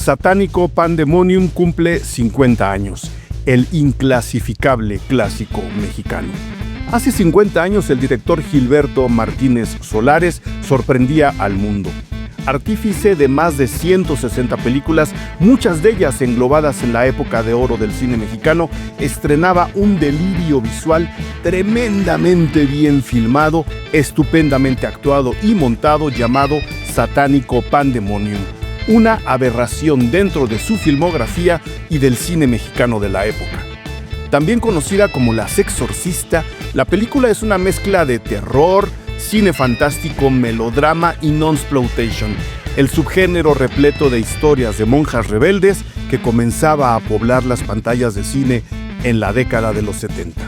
Satánico Pandemonium cumple 50 años, el inclasificable clásico mexicano. Hace 50 años el director Gilberto Martínez Solares sorprendía al mundo. Artífice de más de 160 películas, muchas de ellas englobadas en la época de oro del cine mexicano, estrenaba un delirio visual tremendamente bien filmado, estupendamente actuado y montado llamado Satánico Pandemonium, una aberración dentro de su filmografía y del cine mexicano de la época. También conocida como La Sexorcista, la película es una mezcla de terror, cine fantástico, melodrama y non-exploitation, el subgénero repleto de historias de monjas rebeldes que comenzaba a poblar las pantallas de cine en la década de los 70.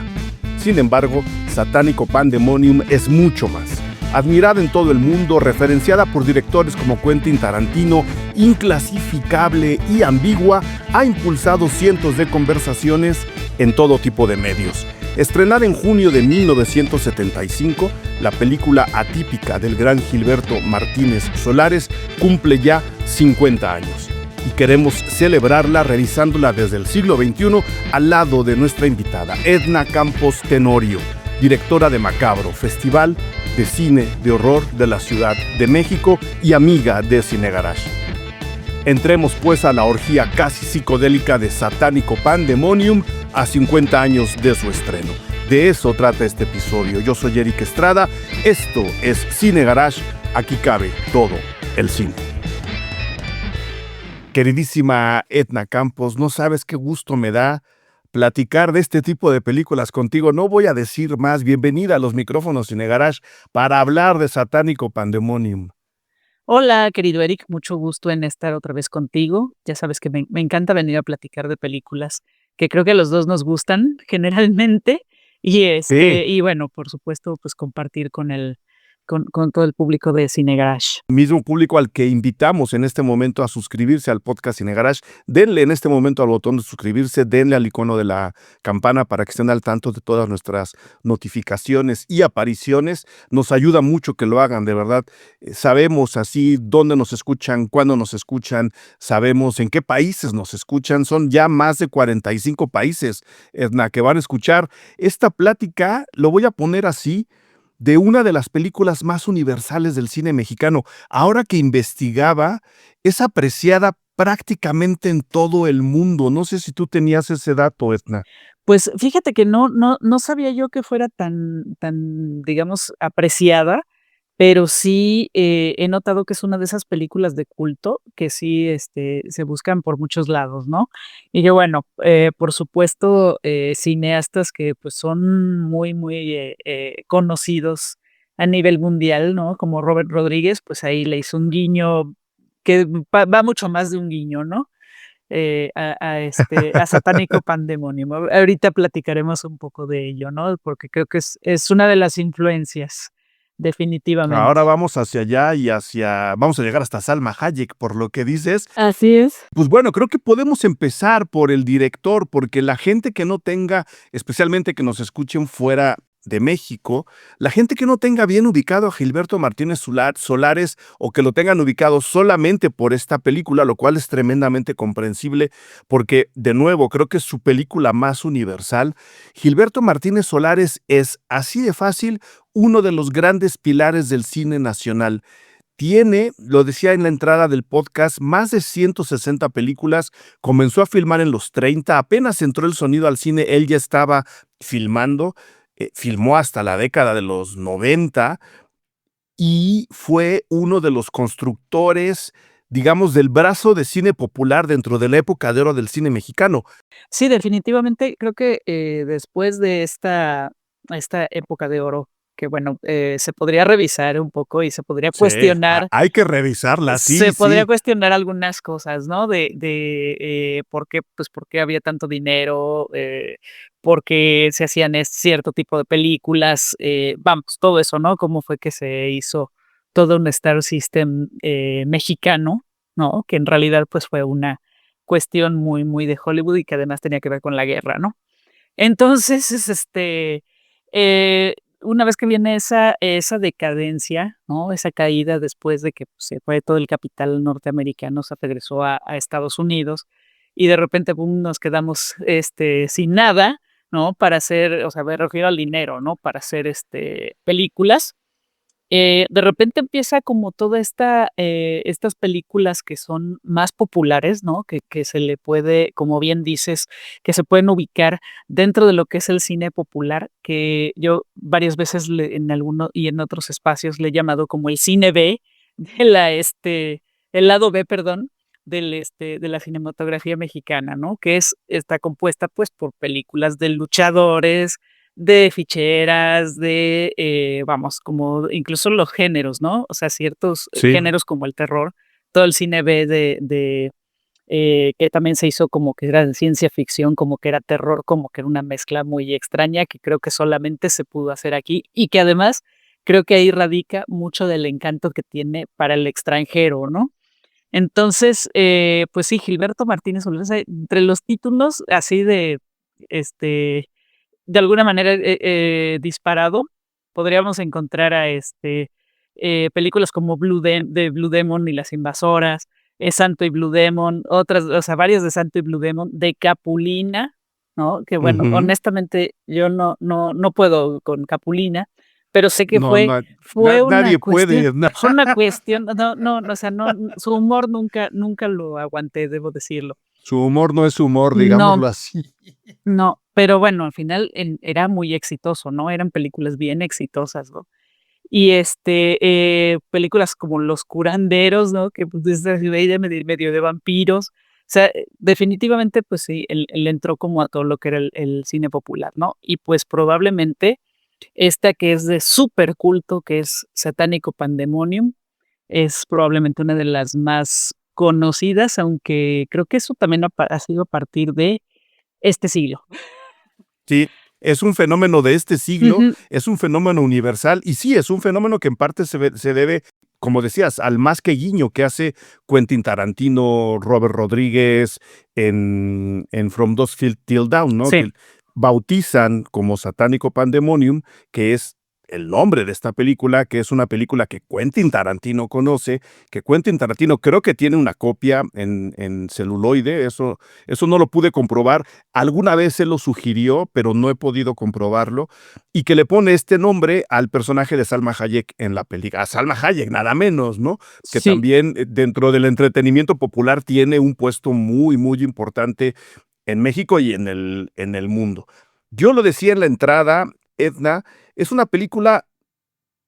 Sin embargo, Satánico Pandemonium es mucho más. Admirada en todo el mundo, referenciada por directores como Quentin Tarantino, inclasificable y ambigua, ha impulsado cientos de conversaciones en todo tipo de medios. Estrenada en junio de 1975, la película atípica del gran Gilberto Martínez Solares cumple ya 50 años. Y queremos celebrarla revisándola desde el siglo XXI al lado de nuestra invitada, Edna Campos Tenorio, directora de Macabro, Festival de Cine de Horror de la Ciudad de México y amiga de Cine Garage. Entremos pues a la orgía casi psicodélica de Satánico Pandemonium a 50 años de su estreno. De eso trata este episodio. Yo soy Eric Estrada, esto es Cine Garage, aquí cabe todo el cine. Queridísima Edna Campos, no sabes qué gusto me da platicar de este tipo de películas contigo. No voy a decir más. Bienvenida a los micrófonos Cine Garage para hablar de Satánico Pandemonium. Hola, querido Eric, mucho gusto en estar otra vez contigo. Ya sabes que me encanta venir a platicar de películas que creo que a los dos nos gustan generalmente y Sí. y bueno, por supuesto, pues compartir con todo el público de Cine Garage. Mismo público al que invitamos en este momento a suscribirse al podcast Cine Garage. Denle en este momento al botón de suscribirse, denle al icono de la campana para que estén al tanto de todas nuestras notificaciones y apariciones. Nos ayuda mucho que lo hagan, de verdad. Sabemos así dónde nos escuchan, cuándo nos escuchan, sabemos en qué países nos escuchan. Son ya más de 45 países, Edna, que van a escuchar esta plática. Lo voy a poner así, de una de las películas más universales del cine mexicano. Ahora que investigaba, es apreciada prácticamente en todo el mundo. No sé si tú tenías ese dato, Edna. Pues fíjate que no sabía yo que fuera tan, digamos, apreciada. Pero sí, he notado que es una de esas películas de culto que sí, se buscan por muchos lados, ¿no? Y que bueno, por supuesto, cineastas que, pues, son muy, conocidos a nivel mundial, ¿no? Como Robert Rodríguez, pues, ahí le hizo un guiño que va mucho más de un guiño, ¿no? A Satánico Pandemonium. Ahorita platicaremos un poco de ello, ¿no? Porque creo que es una de las influencias, Ahora definitivamente. vamos hacia allá y vamos a llegar hasta Salma Hayek, por lo que dices. Así es. Pues bueno, creo que podemos empezar por el director, porque la gente que no tenga, especialmente que nos escuchen fuera de México, la gente que no tenga bien ubicado a Gilberto Martínez Solares o que lo tengan ubicado solamente por esta película, lo cual es tremendamente comprensible, porque de nuevo creo que es su película más universal. Gilberto Martínez Solares es así de fácil uno de los grandes pilares del cine nacional. Tiene, lo decía en la entrada del podcast, más de 160 películas. Comenzó a filmar en los 30, apenas entró el sonido al cine, él ya estaba filmando, filmó hasta la década de los 90 y fue uno de los constructores, digamos, del brazo de cine popular dentro de la época de oro del cine mexicano. Sí, definitivamente creo que, después de esta época de oro, que bueno, se podría revisar un poco y Sí, hay que revisarla, sí, se podría sí. cuestionar algunas cosas, ¿no? Por qué, pues, por qué había tanto dinero, por qué se hacían cierto tipo de películas, vamos, todo eso, ¿no? Cómo fue que se hizo todo un Star System, mexicano, ¿no? Que en realidad, pues, fue una cuestión muy de Hollywood y que además tenía que ver con la guerra, ¿no? Entonces, eh, una vez que viene esa decadencia, ¿no? Esa caída después de que, pues, se fue todo el capital norteamericano, se regresó a Estados Unidos, y de repente, bum, nos quedamos, sin nada, ¿no? Para hacer, o sea, me refiero al dinero, ¿no? Para hacer, películas. De repente empieza como toda estas películas que son más populares, ¿no? Que se le puede, como bien dices, que se pueden ubicar dentro de lo que es el cine popular, que yo varias veces en alguno y en otros espacios le he llamado como el cine B, de el lado B, perdón, de la cinematografía mexicana, ¿no? Que está compuesta, pues, por películas de luchadores, de ficheras, vamos, como incluso los géneros, ¿no? O sea, ciertos Sí, géneros como el terror, todo el cine B que también se hizo como que era de ciencia ficción, como que era terror, como que era una mezcla muy extraña que creo que solamente se pudo hacer aquí y que además creo que ahí radica mucho del encanto que tiene para el extranjero, ¿no? Entonces, pues sí, Gilberto Martínez Solís, entre los títulos así este, de alguna manera, disparado, podríamos encontrar películas como Blue Demon y las invasoras, Santo y Blue Demon, otras, o sea, varias de Santo y Blue Demon, de Capulina, ¿no? Que bueno, ujú. honestamente, yo no puedo con Capulina, pero sé que No, no, fue una nadie cuestión puede. fue una cuestión, no, o sea, su humor nunca lo aguanté, debo decirlo. Su humor no es humor, No. digámoslo así. No, pero bueno, al final era muy exitoso, ¿no? Eran películas bien exitosas, ¿no? Y, películas como Los curanderos, ¿no? Que, pues, es así medio de vampiros. O sea, definitivamente, pues sí, él entró como a todo lo que era el cine popular, ¿no? Y, pues, probablemente esta que es de súper culto, que es Satánico Pandemonium, es probablemente una de las más conocidas, aunque creo que eso también ha sido a partir de este siglo. Sí, es un fenómeno de este siglo, Ujú. es un fenómeno universal y sí, es un fenómeno que en parte se debe, como decías, al más que guiño que hace Quentin Tarantino, Robert Rodríguez en From Dusk Till Dawn, ¿no? Sí. Que bautizan como Satánico Pandemonium, que es el nombre de esta película, que es una película que Quentin Tarantino conoce, que Quentin Tarantino creo que tiene una copia en celuloide, eso no lo pude comprobar. Alguna vez se lo sugirió, pero no he podido comprobarlo, y que le pone este nombre al personaje de Salma Hayek en la película. A Salma Hayek, nada menos, ¿no? Que Sí. también dentro del entretenimiento popular tiene un puesto muy, muy importante en México y en el mundo. Yo lo decía en la entrada, Edna, es una película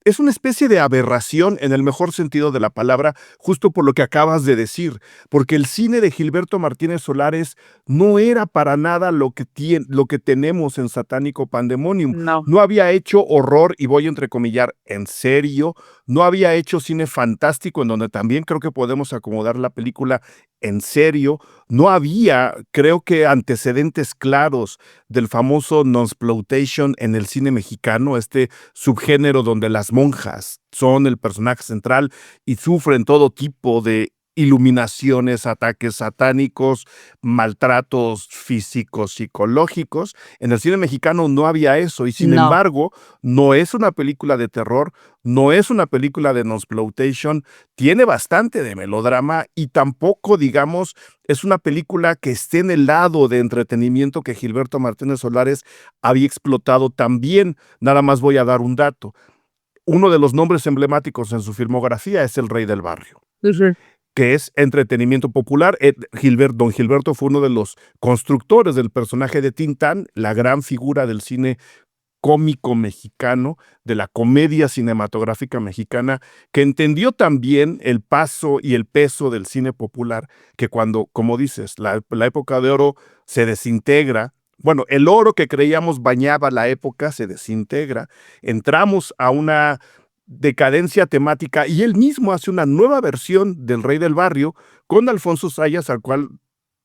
es una especie de aberración en el mejor sentido de la palabra, justo por lo que acabas de decir, porque el cine de Gilberto Martínez Solares no era para nada lo que tenemos en Satánico Pandemonium. No. No había hecho horror, y voy a entrecomillar, en serio, no había hecho cine fantástico, en donde también creo que podemos acomodar la película en serio. No había, creo que, antecedentes claros del famoso nonsploitation en el cine mexicano, este subgénero donde las monjas son el personaje central y sufren todo tipo de iluminaciones, ataques satánicos, maltratos físicos, psicológicos. En el cine mexicano no había eso y sin No. embargo no es una película de terror, no es una película de nonsploitation, tiene bastante de melodrama y tampoco, digamos, es una película que esté en el lado de entretenimiento que Gilberto Martínez Solares había explotado también. Nada más voy a dar un dato. Uno de los nombres emblemáticos en su filmografía es El Rey del Barrio, Ujú. que es entretenimiento popular. Don Gilberto fue uno de los constructores del personaje de Tintán, la gran figura del cine cómico mexicano, de la comedia cinematográfica mexicana, que entendió también el paso y el peso del cine popular, que cuando, como dices, la época de oro se desintegra. Bueno, el oro que creíamos bañaba la época se desintegra. Entramos a una decadencia temática y él mismo hace una nueva versión del Rey del Barrio con Alfonso Sayas, al cual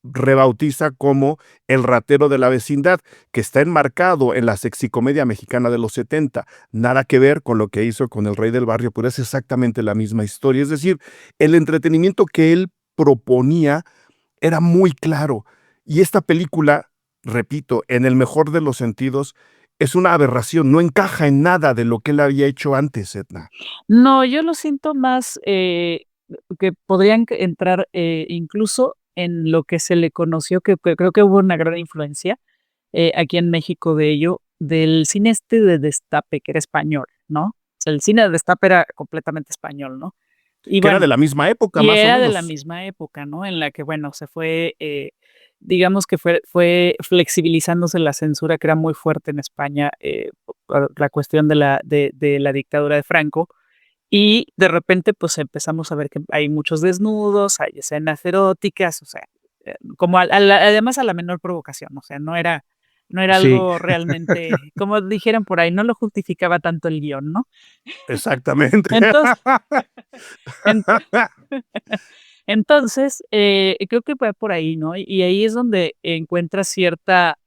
rebautiza como El ratero de la vecindad, que está enmarcado en la sexicomedia mexicana de los 70. Nada que ver con lo que hizo con El Rey del Barrio, pero es exactamente la misma historia. Es decir, el entretenimiento que él proponía era muy claro. Y esta película, repito, en el mejor de los sentidos, es una aberración, no encaja en nada de lo que él había hecho antes, Edna. No, yo lo siento más, que podrían entrar, incluso en lo que se le conoció, que creo que hubo una gran influencia, aquí en México de ello, del cine este de destape, que era español, ¿no? O sea, el cine de destape era completamente español, ¿no? Y Que era de bueno, la misma época, y más o era de la menos. misma época, ¿no? En la que, bueno, se fue, digamos que fue flexibilizándose la censura, que era muy fuerte en España, por la cuestión de la dictadura de Franco, y de repente, pues, empezamos a ver que hay muchos desnudos, hay escenas eróticas, o sea, como además a la menor provocación, o sea, no era Sí, algo realmente, como dijeran por ahí, no lo justificaba tanto el guión, ¿no? exactamente. Entonces en entonces, creo que va por ahí, ¿no? Y ahí es donde encuentras cierta,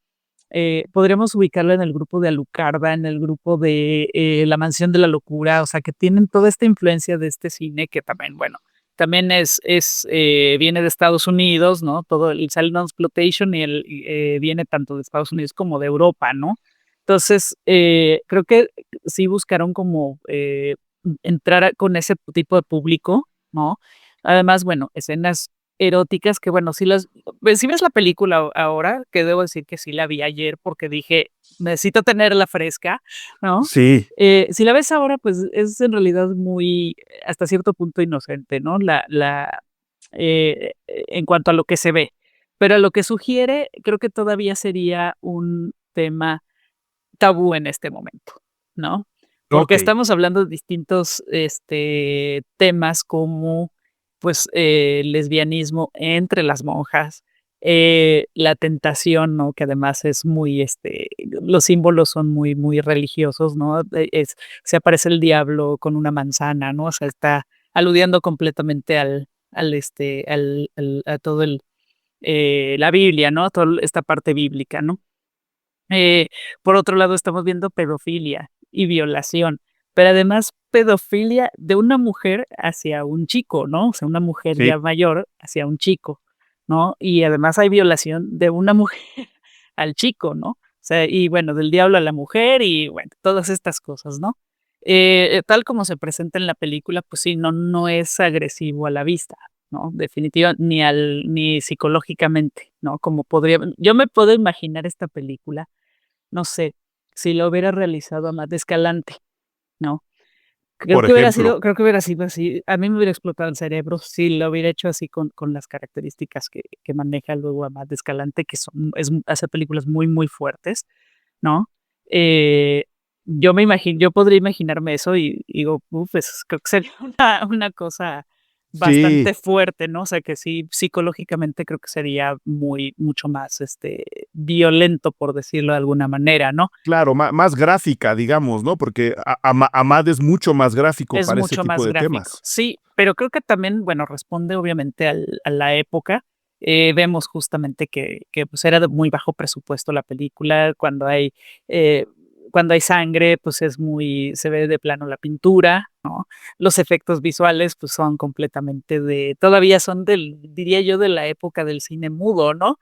podríamos ubicarlo en el grupo de Alucarda, en el grupo de, La mansión de la locura, o sea, que tienen toda esta influencia de este cine que también, bueno, también viene de Estados Unidos, ¿no? Todo el Silent Exploitation viene tanto de Estados Unidos como de Europa, ¿no? Entonces, creo que sí buscaron como, entrar con ese tipo de público, ¿no? Además, bueno, escenas eróticas que, bueno, si ves la película ahora, que debo decir que sí la vi ayer porque dije: "Necesito tenerla fresca", ¿no? Sí, Si la ves ahora, pues, es en realidad muy, hasta cierto punto inocente, ¿no? En cuanto a lo que se ve, pero a lo que sugiere, creo que todavía sería un tema tabú en este momento, ¿no? Porque okey. estamos hablando de distintos, temas como, pues, lesbianismo entre las monjas, la tentación, ¿no? Que además es muy, los símbolos son muy, muy religiosos, ¿no? Se aparece el diablo con una manzana, ¿no? O sea, está aludiendo completamente a todo la Biblia, ¿no? Toda esta parte bíblica, ¿no? Eh, por otro lado, estamos viendo pedofilia y violación, pero además pedofilia de una mujer hacia un chico, ¿no? O sea, una mujer Sí, ya mayor hacia un chico, ¿no? Y además hay violación de una mujer al chico, ¿no? O sea, y bueno, del diablo a la mujer y bueno, todas estas cosas, ¿no? Tal como se presenta en la película, pues sí, no es agresivo a la vista, ¿no? Definitiva, ni psicológicamente, ¿no? Yo me puedo imaginar esta película, no sé, si lo hubiera realizado Amat Escalante, ¿no? por ejemplo. Creo que hubiera sido así. A mí me hubiera explotado el cerebro si lo hubiera hecho así con las características que maneja luego Amat Escalante, que hace películas muy, muy fuertes, ¿no? Eh, yo podría imaginarme eso y digo, pues creo que sería una cosa Sí, bastante fuerte, ¿no? O sea, que sí, psicológicamente creo que sería mucho más, violento, por decirlo de alguna manera, ¿no? claro, más gráfica, digamos, ¿no? Porque Amad es mucho más gráfico Es para ese mucho tipo más de gráfico. temas. Sí, pero creo que también, bueno, responde obviamente a la época. Vemos justamente que, pues, era de muy bajo presupuesto la película. Eh, cuando hay sangre, pues, se ve de plano la pintura, ¿no? Los efectos visuales, pues, son completamente todavía son diría yo, de la época del cine mudo, ¿no?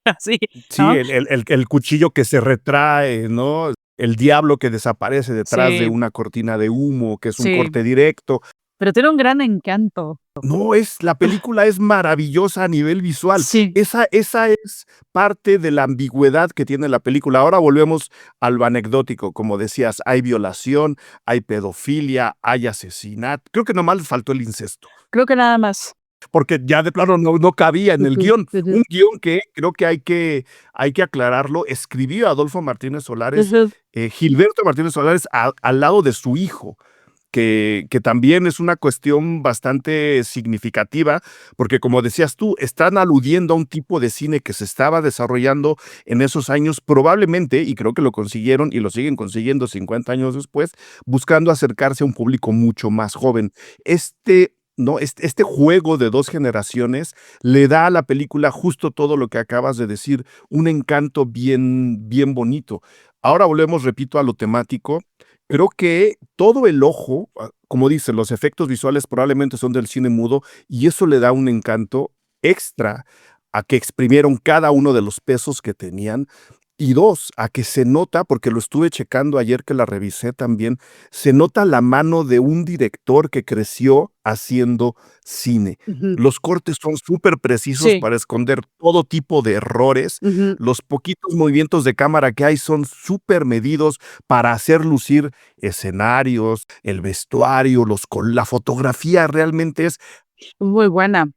Así, Sí, ¿no? el cuchillo que se retrae, ¿no? El diablo que desaparece detrás de Sí, una cortina de humo, que es un sí, corte directo. pero tiene un gran encanto. No, la película es maravillosa a nivel visual. Sí, Esa es parte de la ambigüedad que tiene la película. Ahora volvemos a lo anecdótico, como decías, hay violación, hay pedofilia, hay asesinato. Creo que nomás le faltó el incesto, creo que nada más. porque ya de plano no cabía en el Ujú, guión. ujú, Un guión que creo que hay que aclararlo, escribió Adolfo Martínez Solares, ujú. Gilberto Martínez Solares al lado de su hijo, que también es una cuestión bastante significativa, porque como decías tú, están aludiendo a un tipo de cine que se estaba desarrollando en esos años, probablemente, y creo que lo consiguieron y lo siguen consiguiendo 50 años después, buscando acercarse a un público mucho más joven. ¿No? Este juego de dos generaciones le da a la película justo todo lo que acabas de decir, un encanto bien, bien bonito. Ahora volvemos, repito, a lo temático. Creo que todo el ojo, como dicen, los efectos visuales probablemente son del cine mudo y eso le da un encanto extra a que exprimieron cada uno de los pesos que tenían. Y dos, a que se nota, porque lo estuve checando ayer que la revisé también, se nota la mano de un director que creció haciendo cine. Ujú. Los cortes son súper precisos Sí. para esconder todo tipo de errores. Ujú. Los poquitos movimientos de cámara que hay son súper medidos para hacer lucir escenarios, el vestuario, la fotografía realmente es. Muy buena.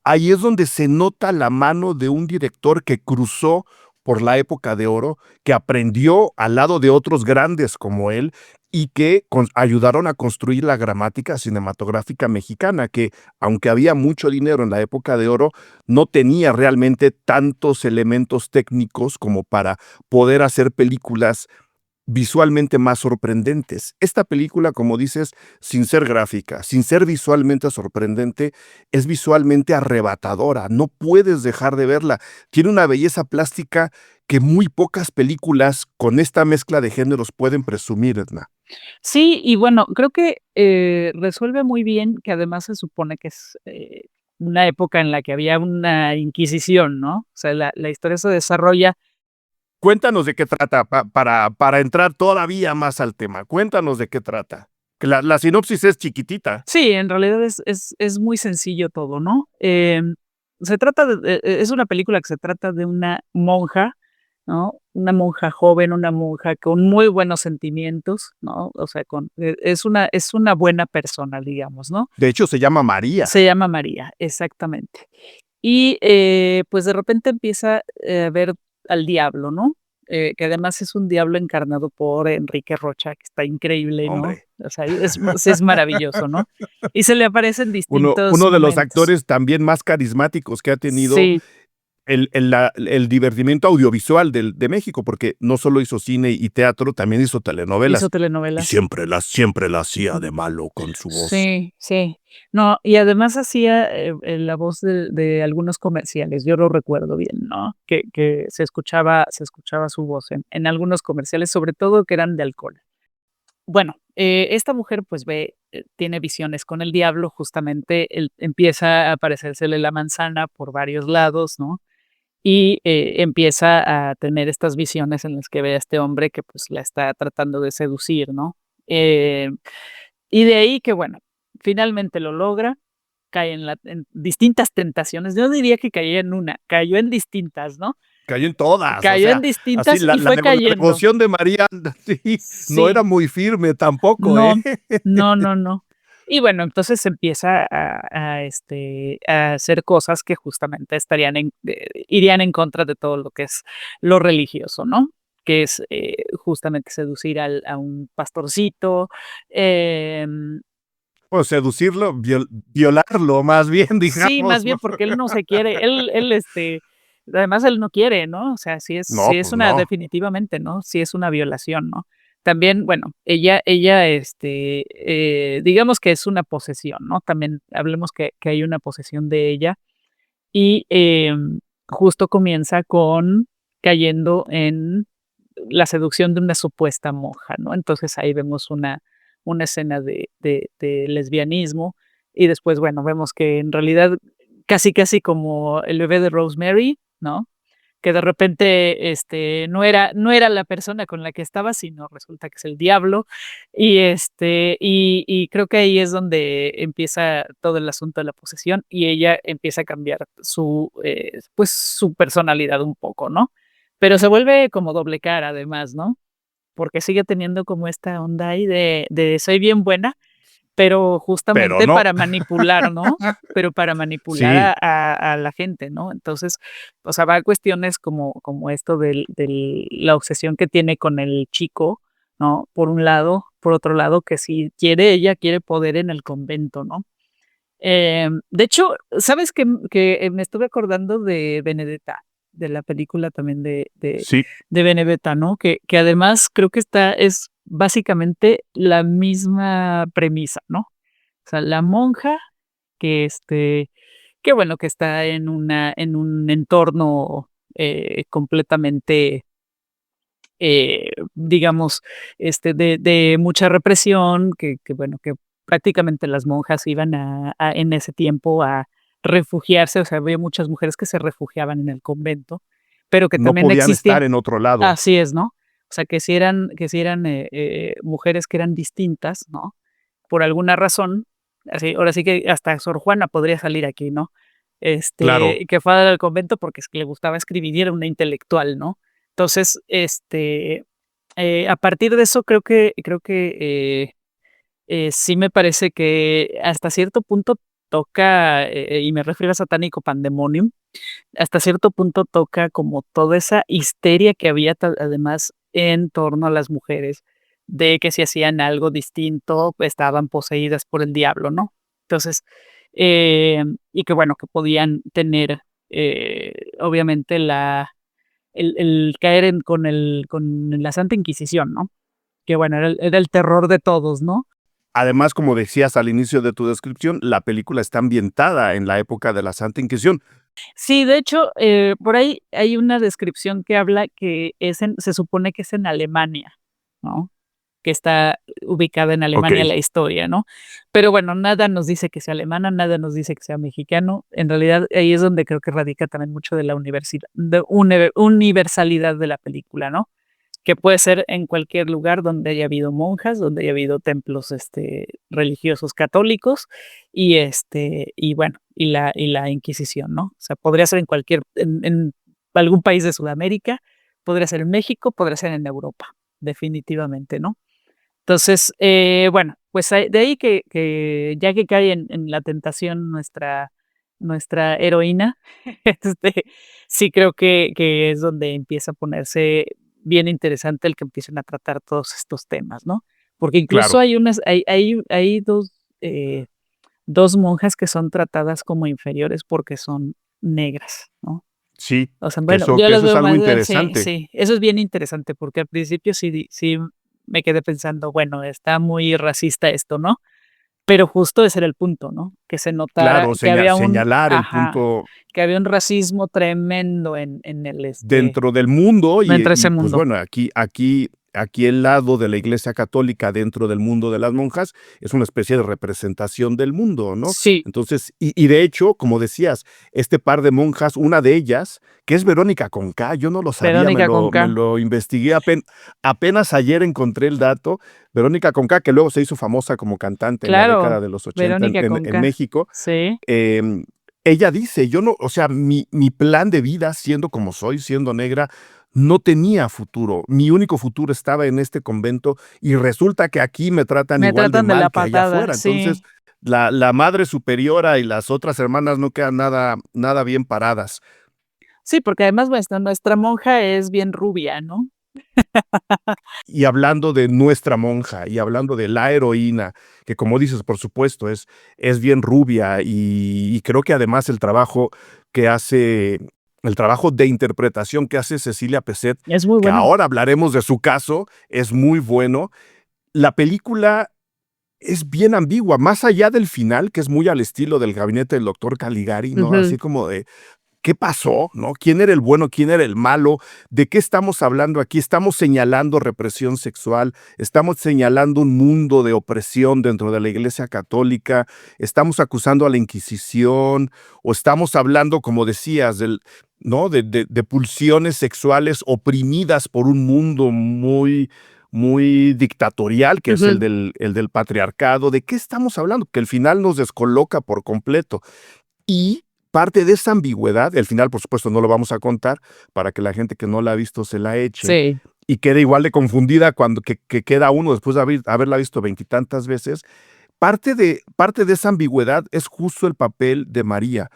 Ahí es donde se nota la mano de un director que cruzó por la época de oro, que aprendió al lado de otros grandes como él y que ayudaron a construir la gramática cinematográfica mexicana, que aunque había mucho dinero en la época de oro, no tenía realmente tantos elementos técnicos como para poder hacer películas visualmente más sorprendentes. Esta película, como dices, sin ser gráfica, sin ser visualmente sorprendente, es visualmente arrebatadora. No puedes dejar de verla. Tiene una belleza plástica que muy pocas películas con esta mezcla de géneros pueden presumir, Edna. Sí, y bueno, creo que, resuelve muy bien que además se supone que es, una época en la que había una inquisición, ¿no? O sea, la historia se desarrolla. Cuéntanos de qué trata, para entrar todavía más al tema. Cuéntanos de qué trata. Que la sinopsis es chiquitita. Sí, en realidad es muy sencillo todo, ¿no? Se trata es una película que se trata de una monja, ¿no? Una monja joven, una monja con muy buenos sentimientos, ¿no? O sea, es una buena persona, digamos, ¿no? De hecho, se llama María. Se llama María, exactamente. Y, pues, de repente empieza, a ver al diablo, ¿no? Que además es un diablo encarnado por Enrique Rocha, que está increíble, ¿no? Hombre. O sea, es maravilloso, ¿no? Y se le aparece en Uno distintos uno de los momentos. actores también más carismáticos que ha tenido Sí, el divertimiento audiovisual de México, porque no solo hizo cine y teatro, también hizo hizo telenovelas, y telenovelas. siempre la hacía Ujú. de malo con su voz. Sí, sí. No, y además hacía, la voz de algunos comerciales, yo lo recuerdo bien, ¿no? Que se escuchaba su voz en algunos comerciales, sobre todo que eran de alcohol. Bueno, esta mujer, pues, tiene visiones con el diablo, justamente, él empieza a aparecérsele la manzana por varios lados, ¿no? Y, empieza a tener estas visiones en las que ve a este hombre que, pues, la está tratando de seducir, ¿no? Eh, y de ahí que, bueno, finalmente lo logra, cae en distintas tentaciones. Yo diría que caía en una, cayó en distintas, ¿no? Cayó en todas, o Cayó en sea, así distintas la y la fue devo la cayendo. devoción de María, sí, no Sí. era muy firme tampoco, No, ¿eh? no, no, no. Y bueno, entonces empieza a hacer cosas que justamente irían en contra de todo lo que es lo religioso, ¿no? Que es, justamente seducir a un pastorcito, em, O seducirlo, violarlo más bien, sí, más digamos, bien ¿no? porque él no se quiere, además él no quiere, ¿no? O sea, sí No, es pues una no. definitivamente, ¿no? Sí es una violación, ¿no? También, bueno, ella, digamos que es una posesión, ¿no? También hablemos que hay una posesión de ella y, justo comienza con cayendo en la seducción de una supuesta monja, ¿no? Entonces, ahí vemos una escena de lesbianismo y después, bueno, vemos que en realidad casi, casi como el bebé de Rosemary, ¿no? Que de repente, no era la persona con la que estaba, sino resulta que es el diablo. Y creo que ahí es donde empieza todo el asunto de la posesión, y ella empieza a cambiar pues, su personalidad un poco, ¿no? Pero se vuelve como doble cara además, ¿no? Porque sigue teniendo como esta onda ahí de soy bien buena, pero Pero justamente no. para manipular, ¿no? Pero para manipular Sí, a la gente, ¿no? Entonces, o sea, va a cuestiones como esto del la obsesión que tiene con el chico, ¿no? Por un lado, por otro lado, que si ella quiere poder en el convento, ¿no? De hecho, ¿sabes qué? Que me estuve acordando de Benedetta, de la película también sí. de Benedetta, ¿no? Que además creo que es básicamente la misma premisa, ¿no? O sea, la monja que, que bueno, que está en un entorno, completamente, digamos, de mucha represión, que bueno, que prácticamente las monjas iban en ese tiempo a refugiarse, o sea, había muchas mujeres que se refugiaban en el convento pero que No también podían estar existían. en otro lado. Así es, ¿no? O sea, que sí eran mujeres que eran distintas, ¿no? Por alguna razón, así, ahora sí que hasta Sor Juana podría salir aquí, ¿no? Claro, Que fue al convento porque es que le gustaba escribir y era una intelectual, ¿no? Entonces, a partir de eso sí me parece que hasta cierto punto toca, y me refiero a Satánico Pandemonium, hasta cierto punto toca como toda esa histeria que había además en torno a las mujeres, de que si hacían algo distinto, pues, estaban poseídas por el diablo, ¿no? Entonces, y que bueno, que podían tener, obviamente el caer con la Santa Inquisición, ¿no? Que bueno, era el terror de todos, ¿no? además, como decías al inicio de tu descripción, la película está ambientada en la época de la Santa Inquisición. Sí, de hecho, por ahí hay una descripción que habla que se supone que es en Alemania, ¿no? Que está ubicada en Alemania Okey. la historia, ¿no? Pero bueno, nada nos dice que sea alemana, nada nos dice que sea mexicano. En realidad, ahí es donde creo que radica también mucho de la universalidad de la película, ¿no? Que puede ser en cualquier lugar donde haya habido monjas, donde haya habido templos, religiosos católicos y bueno, y la Inquisición, ¿no? O sea, podría ser en algún país de Sudamérica, podría ser en México, podría ser en Europa, definitivamente, ¿no? Entonces, bueno, pues de ahí que ya que cae en la tentación nuestra heroína, este, sí creo que es donde empieza a ponerse bien interesante el que empiecen a tratar todos estos temas, ¿no? Porque incluso Claro. hay 2 monjas que son tratadas como inferiores porque son negras, ¿no? Sí, O sea, que bueno, eso yo que las eso es veo algo más sí, interesante. sí, eso es bien interesante, porque al principio sí me quedé pensando, bueno, está muy racista esto, ¿no? Pero justo ese era el punto, ¿no? Que se notara Claro, que había señalar el punto que había un racismo tremendo en el, dentro del mundo dentro de y, ese pues, mundo. bueno, aquí el lado de la Iglesia católica dentro del mundo de las monjas es una especie de representación del mundo, ¿no? Sí, Entonces, de hecho, como decías, este par de monjas, una de ellas, que es Verónica Conká, yo no lo sabía, Verónica me Conca, lo investigué apenas ayer encontré el dato. Verónica Conká, que luego se hizo famosa como cantante en la década claro, de los 80 Verónica en Conca, México. sí, Em, ella dice: "Yo no, o sea, mi plan de vida, siendo como soy, siendo negra, no tenía futuro. Mi único futuro estaba en este convento, y resulta que aquí me tratan me igual de tratan de la mal que allá patada, afuera". Entonces, sí. la madre superiora y las otras hermanas no quedan nada bien paradas. Sí, porque además nuestra monja es bien rubia, ¿no? Y hablando de nuestra monja, y hablando de la heroína, que como dices, por supuesto, es bien rubia, y creo que además el trabajo de interpretación que hace Cecilia Peset, Es muy que bueno. ahora hablaremos de su caso, es muy bueno. La película es bien ambigua, más allá del final, que es muy al estilo del Gabinete del Doctor Caligari, ¿no? Ujú. Así como de ¿qué pasó? ¿No? ¿Quién era el bueno? ¿Quién era el malo? ¿De qué estamos hablando aquí? ¿Estamos señalando represión sexual? ¿Estamos señalando un mundo de opresión dentro de la Iglesia Católica? ¿Estamos acusando a la Inquisición? ¿O estamos hablando, como decías, ¿no? de pulsiones sexuales oprimidas por un mundo muy dictatorial, que es Ujú. el del patriarcado? ¿De qué estamos hablando? Que el final nos descoloca por completo. Y parte de esa ambigüedad, el final, por supuesto, no lo vamos a contar para que la gente que no la ha visto se la eche Sí. y quede igual de confundida cuando que queda uno después de haberla visto veintitantas veces. Parte de esa ambigüedad es justo el papel de María.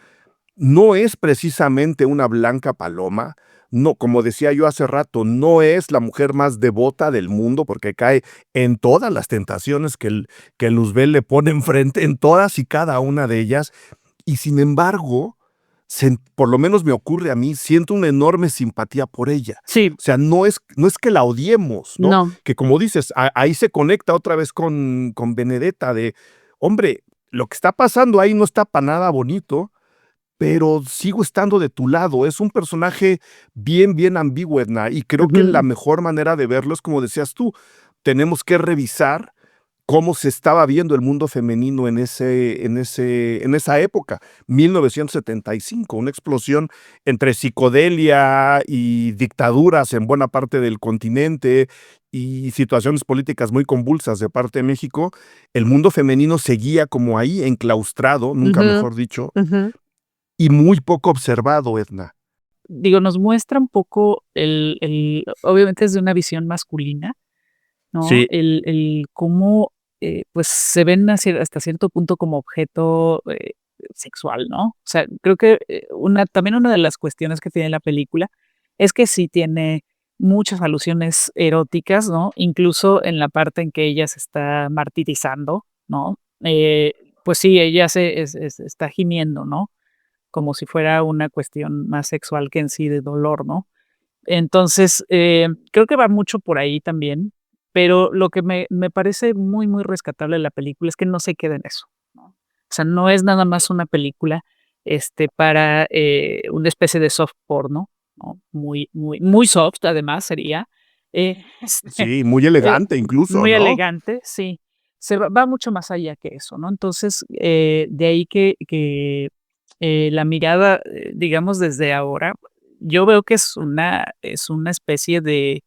No es precisamente una blanca paloma, no, como decía yo hace rato, no es la mujer más devota del mundo, porque cae en todas las tentaciones que Luzbel le pone enfrente, en todas y cada una de ellas, y sin embargo, por lo menos me ocurre a mí, siento una enorme simpatía por ella. Sí, O sea, no es que la odiemos, ¿no? no. Que como dices, ahí se conecta otra vez con Benedetta de, hombre, lo que está pasando ahí no está para nada bonito, pero sigo estando de tu lado. Es un personaje bien ambiguo, Edna, y creo que la Ujú. mejor manera de verlo es como decías tú, tenemos que revisar cómo se estaba viendo el mundo femenino en esa época, 1975, una explosión entre psicodelia y dictaduras en buena parte del continente y situaciones políticas muy convulsas de parte de México. El mundo femenino seguía como ahí, enclaustrado, nunca Ujú, mejor dicho, ujú. y muy poco observado, Edna. Digo, nos muestra un poco obviamente desde una visión masculina, ¿no? Sí, El cómo, pues, se ven hasta cierto punto como objeto, sexual, ¿no? O sea, creo que, también una de las cuestiones que tiene la película es que sí tiene muchas alusiones eróticas, ¿no? Incluso en la parte en que ella se está martirizando, ¿no? Pues sí, ella está gimiendo, ¿no? Como si fuera una cuestión más sexual que en sí de dolor, ¿no? Entonces, creo que va mucho por ahí también, pero lo que me parece muy, muy rescatable de la película es que no se queda en eso, ¿no? O sea, no es nada más una película, para, una especie de soft porno, ¿no? Muy, muy, muy soft, además, sería, sí, muy eh, elegante incluso, muy ¿no? elegante, sí. Va mucho más allá que eso, ¿no? Entonces, de ahí que la mirada, digamos, desde ahora, yo veo que es una especie de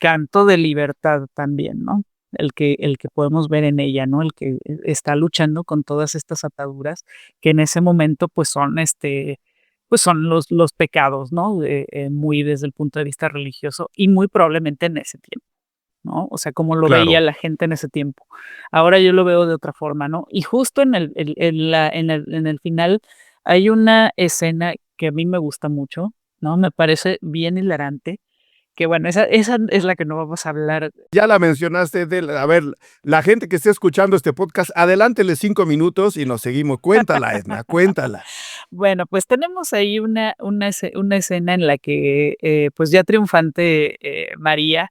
canto de libertad también, ¿no? El que podemos ver en ella, ¿no? El que está luchando con todas estas ataduras que en ese momento, pues son los pecados, ¿no? Muy desde el punto de vista religioso y muy probablemente en ese tiempo, ¿no? O sea, como lo veía Claro. la gente en ese tiempo. Ahora yo lo veo de otra forma, ¿no? Y justo en el final hay una escena que a mí me gusta mucho, ¿no? Me parece bien hilarante, que bueno, esa es la que no vamos a hablar. Ya la mencionaste, a ver, la gente que esté escuchando este podcast, adelántele 5 minutos y nos seguimos. Cuéntala, Edna, cuéntala. Bueno, pues tenemos ahí una escena en la que, pues ya triunfante, María,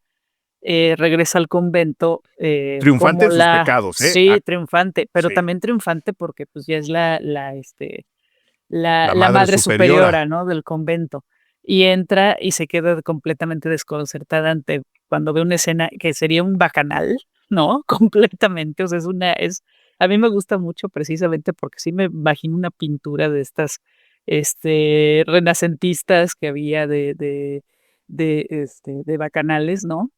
regresa al convento, Triunfante como en sus pecados, ¿eh? sí, triunfante, pero Sí, también triunfante porque, pues, ya es la la la madre madre superiora. superiora, ¿no?, del convento. Y entra y se queda completamente desconcertada ante cuando ve una escena que sería un bacanal, ¿no?, completamente, o sea, a mí me gusta mucho precisamente porque sí me imagino una pintura de estas, renacentistas que había de bacanales, ¿no?,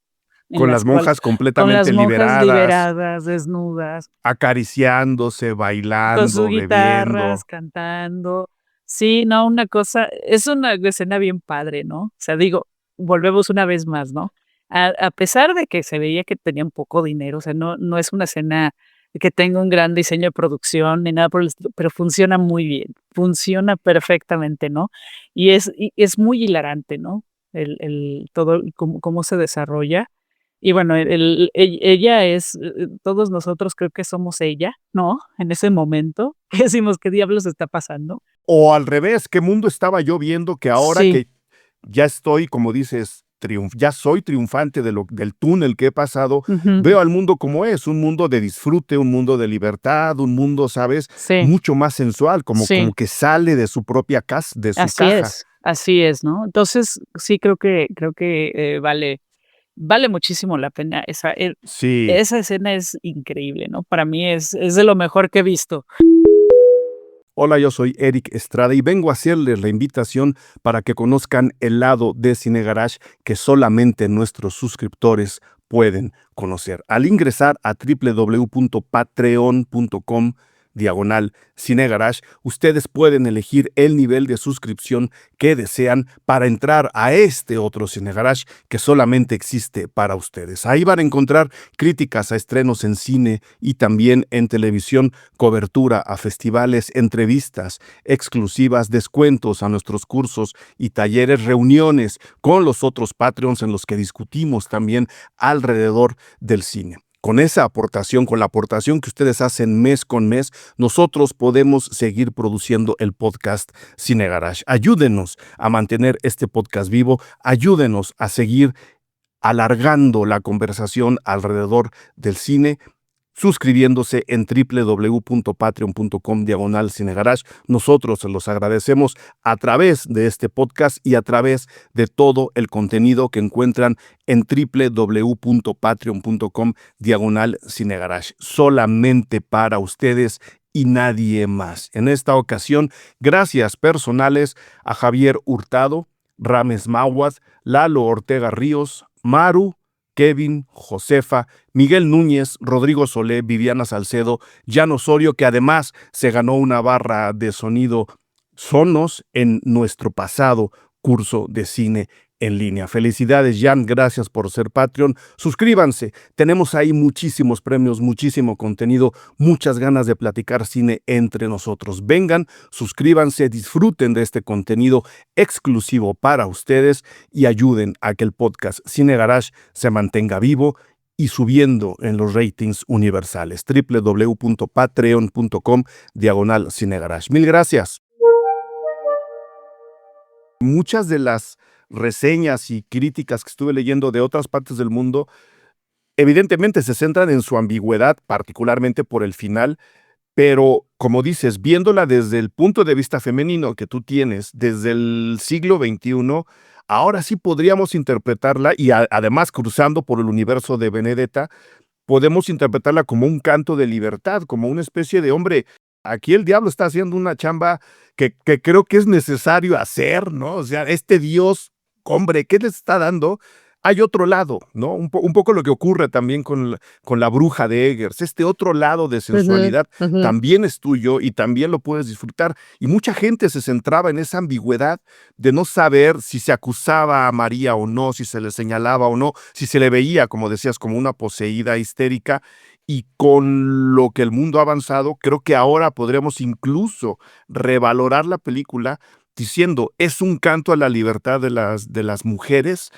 en Con las las cuales monjas con las completamente monjas liberadas, liberadas, desnudas, acariciándose, con sus bailando, guitarras, bebiendo. cantando. Sí, no, una cosa es una escena bien padre, ¿no? O sea, digo, volvemos una vez más, ¿no? A pesar de que se veía que tenían poco dinero, o sea, no es una escena que tenga un gran diseño de producción ni nada por el estilo, pero funciona muy bien, funciona perfectamente, ¿no? Y es muy hilarante, ¿no? El todo cómo se desarrolla. Y bueno, ella todos nosotros creo que somos ella, ¿no? En ese momento, que decimos: "¿Qué diablos está pasando?". O al revés, ¿qué mundo estaba yo viendo que ahora Sí, que ya estoy, como dices, ya soy triunfante del túnel que he pasado, ujú, veo al mundo como es, un mundo de disfrute, un mundo de libertad, un mundo, ¿sabes?, sí, mucho más sensual, como sí, que sale de su propia casa, de su caja. así es, ¿no? Entonces, sí creo que, vale muchísimo la pena Sí. esa escena es increíble, ¿no? Para mí es de lo mejor que he visto. Hola, yo soy Eric Estrada y vengo a hacerles la invitación para que conozcan el lado de Cine Garage que solamente nuestros suscriptores pueden conocer. Al ingresar a www.patreon.com/Cine Garage, ustedes pueden elegir el nivel de suscripción que desean para entrar a este otro Cine Garage que solamente existe para ustedes. Ahí van a encontrar críticas a estrenos en cine y también en televisión, cobertura a festivales, entrevistas exclusivas, descuentos a nuestros cursos y talleres, reuniones con los otros Patreons en los que discutimos también alrededor del cine. Con esa aportación, con la aportación que ustedes hacen mes con mes, nosotros podemos seguir produciendo el podcast Cine Garage. Ayúdenos a mantener este podcast vivo, ayúdenos a seguir alargando la conversación alrededor del cine suscribiéndose en www.patreon.com/cinegarage. Nosotros se los agradecemos a través de este podcast y a través de todo el contenido que encuentran en www.patreon.com/cinegarage. Solamente para ustedes y nadie más. En esta ocasión, gracias personales a Javier Hurtado, Rames Máhuad, Lalo Ortega Ríos, Maru, Kevin, Josefa, Miguel Núñez, Rodrigo Solé, Viviana Salcedo, Jan Osorio, que además se ganó una barra de sonido Sonos en nuestro pasado curso de cine en línea. Felicidades, Jan, gracias por ser Patreon. Suscríbanse, tenemos ahí muchísimos premios, muchísimo contenido, muchas ganas de platicar cine entre nosotros. Vengan, suscríbanse, disfruten de este contenido exclusivo para ustedes y ayuden a que el podcast Cine Garage se mantenga vivo y subiendo en los ratings universales. www.patreon.com/cinegarage. Mil gracias. Muchas de las reseñas y críticas que estuve leyendo de otras partes del mundo, evidentemente se centran en su ambigüedad, particularmente por el final, pero como dices, viéndola desde el punto de vista femenino que tú tienes, desde el siglo XXI, ahora sí podríamos interpretarla y además cruzando por el universo de Benedetta, podemos interpretarla como un canto de libertad, como una especie de hombre. Aquí el diablo está haciendo una chamba que creo que es necesario hacer, ¿no? O sea, este Dios, hombre, ¿qué les está dando? Hay otro lado, ¿no? Un poco lo que ocurre también con la bruja de Eggers. Este otro lado de sensualidad también es tuyo y también lo puedes disfrutar. Y mucha gente se centraba en esa ambigüedad de no saber si se acusaba a María o no, si se le señalaba o no, si se le veía, como decías, como una poseída histérica. Y con lo que el mundo ha avanzado, creo que ahora podremos incluso revalorar la película diciendo, es un canto a la libertad de las mujeres.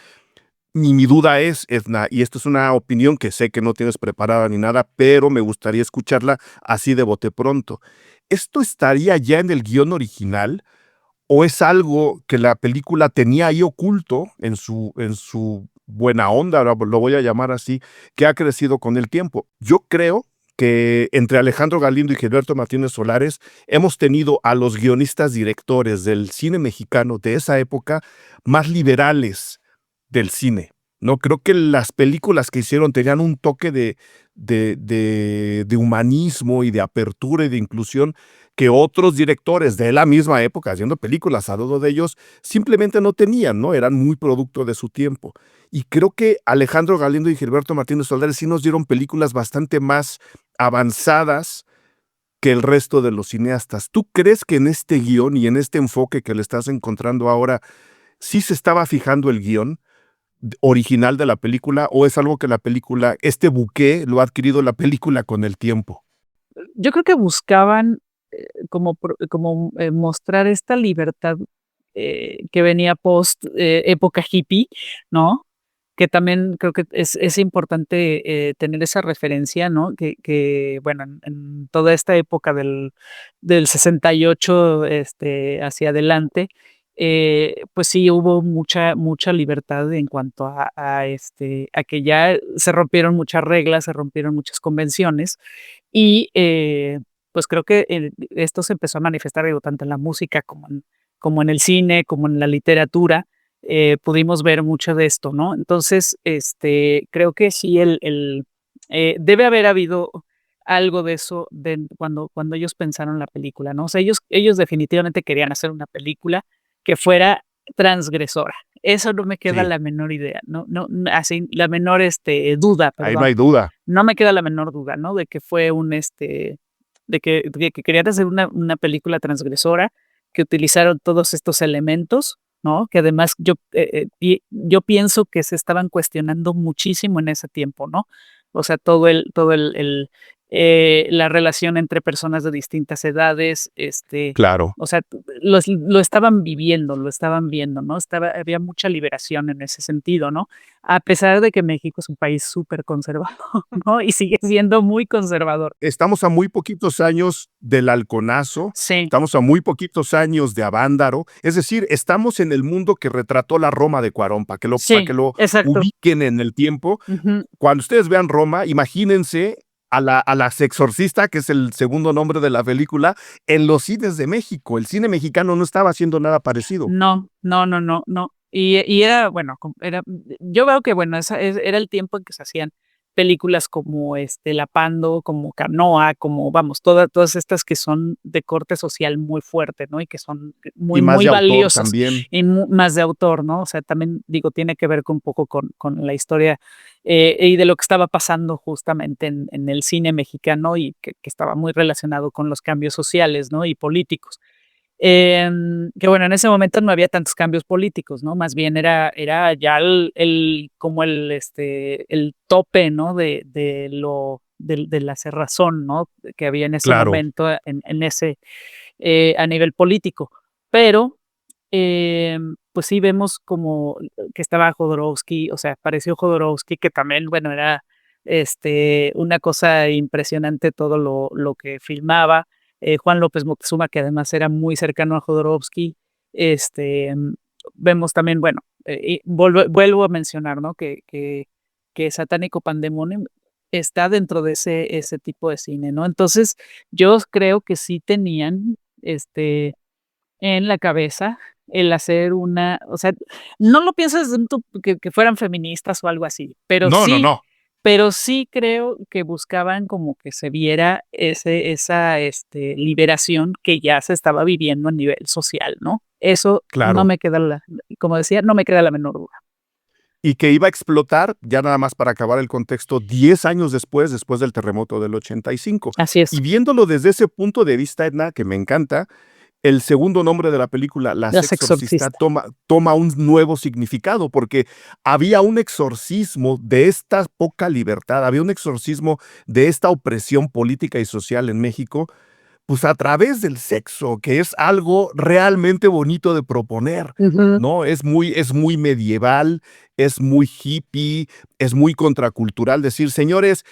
Y mi duda es, Edna, y esta es una opinión que sé que no tienes preparada ni nada, pero me gustaría escucharla así de bote pronto. ¿Esto estaría ya en el guión original o es algo que la película tenía ahí oculto en su buena onda, lo voy a llamar así, que ha crecido con el tiempo? Yo creo que entre Alejandro Galindo y Gilberto Martínez Solares hemos tenido a los guionistas directores del cine mexicano de esa época más liberales del cine, ¿no? Creo que las películas que hicieron tenían un toque de humanismo y de apertura y de inclusión que otros directores de la misma época, haciendo películas a dedo de ellos, simplemente no tenían, ¿no? Eran muy producto de su tiempo. Y creo que Alejandro Galindo y Gilberto Martínez Solares sí nos dieron películas bastante más avanzadas que el resto de los cineastas. ¿Tú crees que en este guión y en este enfoque que le estás encontrando ahora, sí se estaba fijando el guión original de la película o es algo que la película, este buque, lo ha adquirido la película con el tiempo? Yo creo que buscaban mostrar esta libertad que venía post época hippie, ¿no? Que también creo que es importante tener esa referencia, ¿no? Bueno, en toda esta época del 68 hacia adelante, pues sí hubo mucha libertad en cuanto a que ya se rompieron muchas reglas, se rompieron muchas convenciones y, pues creo que esto se empezó a manifestar, digo, tanto en la música como en el cine, como en la literatura, pudimos ver mucho de esto, ¿no? Entonces, creo que sí debe haber habido algo de eso cuando ellos pensaron la película, ¿no? O sea, ellos definitivamente querían hacer una película que fuera transgresora. Eso no me queda Sí. la menor idea, así, la menor, duda, Ahí no perdón. hay duda. No me queda la menor duda, ¿no? De que fue de que querían hacer una película transgresora, que utilizaron todos estos elementos, ¿no? Que además yo pienso que se estaban cuestionando muchísimo en ese tiempo, ¿no? O sea, la relación entre personas de distintas edades, Claro. o sea, lo estaban viviendo, lo estaban viendo, ¿no? Había mucha liberación en ese sentido, ¿no? A pesar de que México es un país súper conservador, ¿no? Y sigue siendo muy conservador. Estamos a muy poquitos años del Halconazo, Sí, estamos a muy poquitos años de Avándaro, es decir, estamos en el mundo que retrató la Roma de Cuarón, para que sí, lo exacto. ubiquen en el tiempo. Ujú. Cuando ustedes vean Roma, imagínense a las Exorcista, que es el segundo nombre de la película, en los cines de México. El cine mexicano no estaba haciendo nada parecido. No, no, no, no, no. Y era, bueno, yo veo que, bueno, era el tiempo en que se hacían películas como La Pando, como Canoa, como, vamos, todas estas que son de corte social muy fuerte, ¿no? Y que son Y muy, más muy de autor valiosas también. y más de autor, ¿no? O sea, también, digo, tiene que ver con un poco con la historia y de lo que estaba pasando justamente en el cine mexicano y que estaba muy relacionado con los cambios sociales, ¿no? Y políticos. Que bueno, en ese momento no había tantos cambios políticos, ¿no? Más bien era ya como el tope, ¿no? De la cerrazón, ¿no? Que había en ese Claro, momento en ese, a nivel político. Pero, pues sí vemos como que estaba Jodorowsky, o sea, apareció Jodorowsky, que también, bueno, era, una cosa impresionante todo lo que filmaba. Juan López Moctezuma, que además era muy cercano a Jodorowsky. Este, mm, Vemos también, bueno, y vuelvo a mencionar, ¿no? Que Satánico Pandemonium está dentro de ese tipo de cine, ¿no? Entonces, yo creo que sí tenían, en la cabeza el hacer o sea, no lo pienso desde un que fueran feministas o algo así, no, no, no. pero sí creo que buscaban como que se viera esa, liberación que ya se estaba viviendo a nivel social, ¿no? Eso no Claro. me queda como decía, no me queda la menor duda. Y que iba a explotar, ya nada más para acabar el contexto, 10 años después del terremoto del 85. Así es, Y viéndolo desde ese punto de vista, Edna, que me encanta, el segundo nombre de la película, Las Las Exorcista, Exorcista. toma un nuevo significado, porque había un exorcismo de esta poca libertad, había un exorcismo de esta opresión política y social en México, pues a través del sexo, que es algo realmente bonito de proponer, Ujú. ¿no? Es muy medieval, es muy hippie, es muy contracultural decir, señores,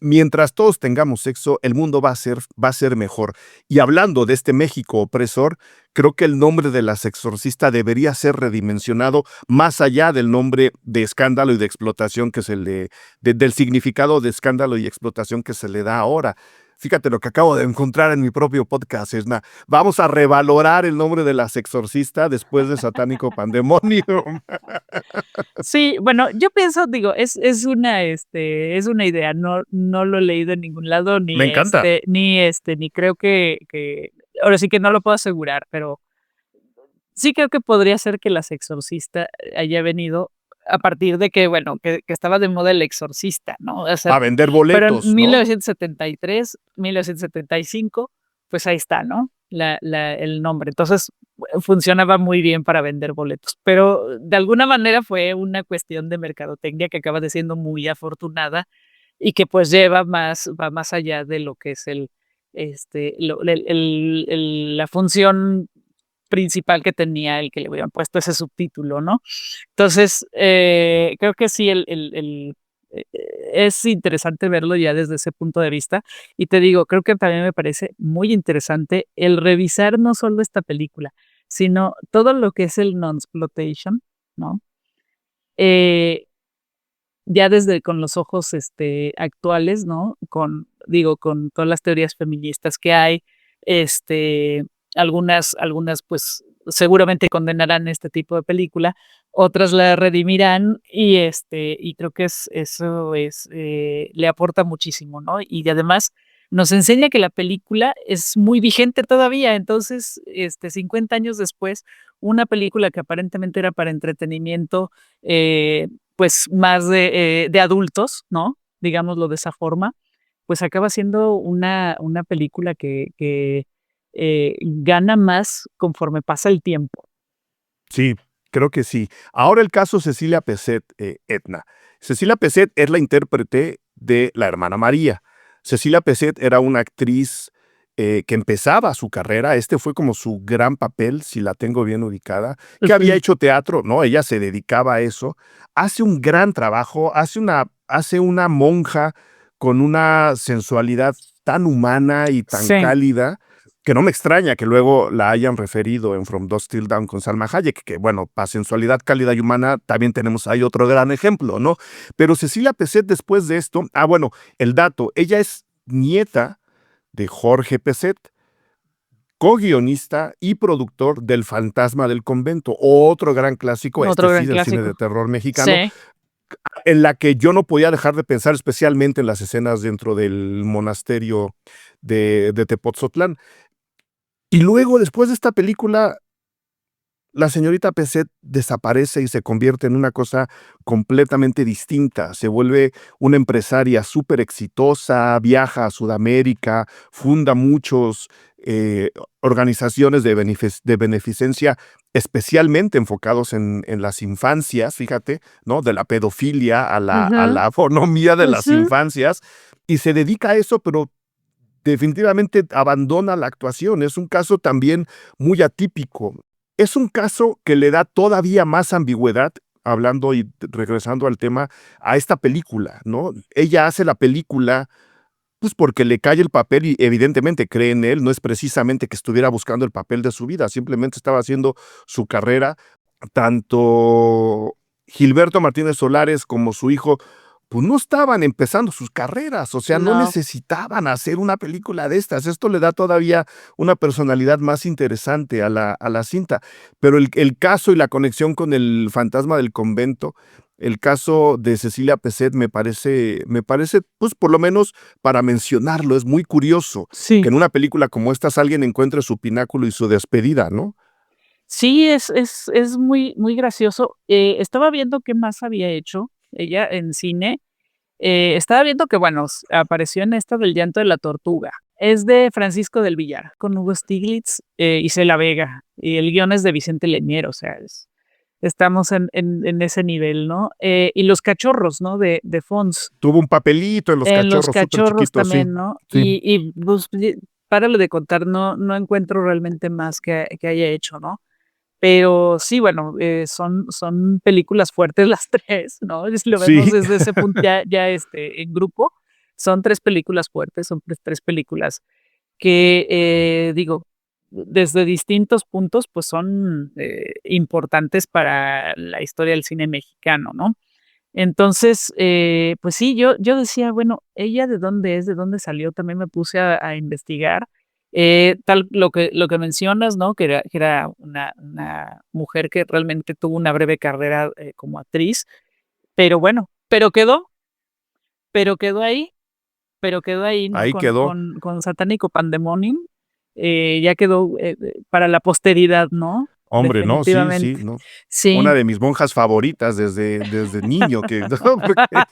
mientras todos tengamos sexo, el mundo va a ser mejor. Y hablando de este México opresor, creo que el nombre de las Exorcista debería ser redimensionado más allá del nombre de escándalo y de explotación que del significado de escándalo y explotación que se le da ahora. Fíjate lo que acabo de encontrar en mi propio podcast, Esna. Vamos a revalorar el nombre de las Exorcista después de Satánico Pandemonium. Sí, bueno, yo pienso, digo, es una idea, no lo he leído en ningún lado, Me encanta. ni creo que ahora sí que no lo puedo asegurar, pero sí creo que podría ser que Las Exorcista haya venido a partir de que, bueno, que estaba de moda El Exorcista, ¿no? O sea, A vender pero en boletos, ¿no? 1973, 1975, pues ahí está, ¿no? El nombre. Entonces, funcionaba muy bien para vender boletos, pero de alguna manera fue una cuestión de mercadotecnia que acaba de siendo muy afortunada y que, pues, va más allá de lo que es la función principal que tenía el que le hubieran puesto ese subtítulo, ¿no? Entonces, creo que sí, eh, es interesante verlo ya desde ese punto de vista. Y te digo, creo que también me parece muy interesante el revisar no solo esta película, sino todo lo que es el nonsploitation, ¿no? Eh, ya desde con los ojos, actuales, ¿no? Con todas las teorías feministas que hay, este, algunas, pues, seguramente condenarán este tipo de película, otras la redimirán y creo que eso le aporta muchísimo, ¿no? Y además nos enseña que la película es muy vigente todavía. Entonces, 50 años después, una película que aparentemente era para entretenimiento, pues, más de adultos, ¿no? Digámoslo de esa forma, pues, acaba siendo una película que gana más conforme pasa el tiempo. Sí, creo que sí. Ahora el caso Cecilia Peset, Edna. Cecilia Peset es la intérprete de la hermana María. Cecilia Peset era una actriz que empezaba su carrera, este fue como su gran papel, si la tengo bien ubicada, que había Ujú. hecho teatro, ¿no? Ella se dedicaba a eso. Hace un gran trabajo, hace una monja con una sensualidad tan humana y tan Sí. cálida que no me extraña que luego la hayan referido en From Dusk Till Dawn con Salma Hayek, que bueno, para Sensualidad Cálida y Humana también tenemos ahí otro gran ejemplo, ¿no? Pero Cecilia Peset después de esto, bueno, el dato, ella es nieta de Jorge Peset, co-guionista y productor del Fantasma del Convento, otro gran clásico, Otro sí gran del cine de clásico. terror mexicano, Sí. en la que yo no podía dejar de pensar, especialmente en las escenas dentro del monasterio de Tepoztlán. Y luego, después de esta película, la señorita Peset desaparece y se convierte en una cosa completamente distinta. Se vuelve una empresaria súper exitosa, viaja a Sudamérica, funda muchos organizaciones de beneficencia especialmente enfocados en las infancias, fíjate, ¿no? De la pedofilia a Ujú, la economía de las ujú. infancias, y se dedica a eso, pero definitivamente abandona la actuación. Es un caso también muy atípico. Es un caso que le da todavía más ambigüedad, hablando y regresando al tema, a esta película, ¿no? Ella hace la película, pues porque le cae el papel y evidentemente cree en él, no es precisamente que estuviera buscando el papel de su vida, simplemente estaba haciendo su carrera. Tanto Gilberto Martínez Solares como su hijo, pues no estaban empezando sus carreras, o sea, no No. necesitaban hacer una película de estas. Esto le da todavía una personalidad más interesante a la cinta. Pero el caso y la conexión con el Fantasma del Convento, el caso de Cecilia Peset me parece, pues por lo menos para mencionarlo, es muy curioso que Sí. en una película como estas alguien encuentre su pináculo y su despedida, ¿no? Sí, es muy muy gracioso. Estaba viendo qué más había hecho ella en cine. Estaba viendo que, bueno, apareció en esta del Llanto de la Tortuga. Es de Francisco del Villar, con Hugo Stiglitz, y Cela Vega, y el guion es de Vicente Leñero, o sea, estamos en ese nivel, ¿no? Y Los Cachorros, ¿no? De Fons. Tuvo un papelito en Los En Los Cachorros, súper Cachorros chiquito, sí, también, ¿no? sí. Pues, párale de contar, no encuentro realmente más que haya hecho, ¿no? Pero sí, bueno, son películas fuertes las 3, ¿no? Si lo vemos Sí, desde ese punto ya, en grupo, son 3 películas fuertes, son 3 películas que, digo, desde distintos puntos, pues son, importantes para la historia del cine mexicano, ¿no? Entonces, pues sí, yo decía, bueno, ¿ella de dónde es? ¿De dónde salió? También me puse a investigar, tal lo que mencionas, ¿no? Que era una mujer que realmente tuvo una breve carrera, como actriz, pero bueno, pero quedó ahí, quedó ahí, ¿no? ahí Con quedó. con con Satánico Pandemonium, ya quedó, para la posteridad, ¿no? Hombre, no, sí, sí, Definitivamente. no. Una Sí. de mis monjas favoritas desde niño que no, porque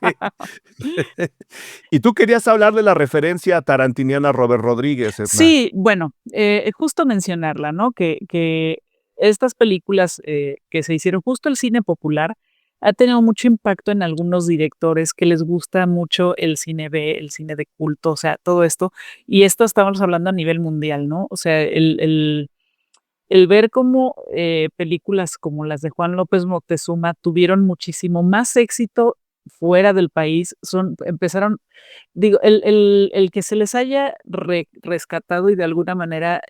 y tú querías hablar de la referencia tarantiniana a Robert Rodríguez, Edna. Sí, bueno, justo mencionarla, ¿no? Que estas películas, que se hicieron justo el cine popular, ha tenido mucho impacto en algunos directores que les gusta mucho el cine B, el cine de culto, o sea, todo esto. Y esto estamos hablando a nivel mundial, ¿no? O sea, el ver cómo, películas como las de Juan López Moctezuma tuvieron muchísimo más éxito fuera del país, empezaron. Digo, el que se les haya rescatado y de alguna manera,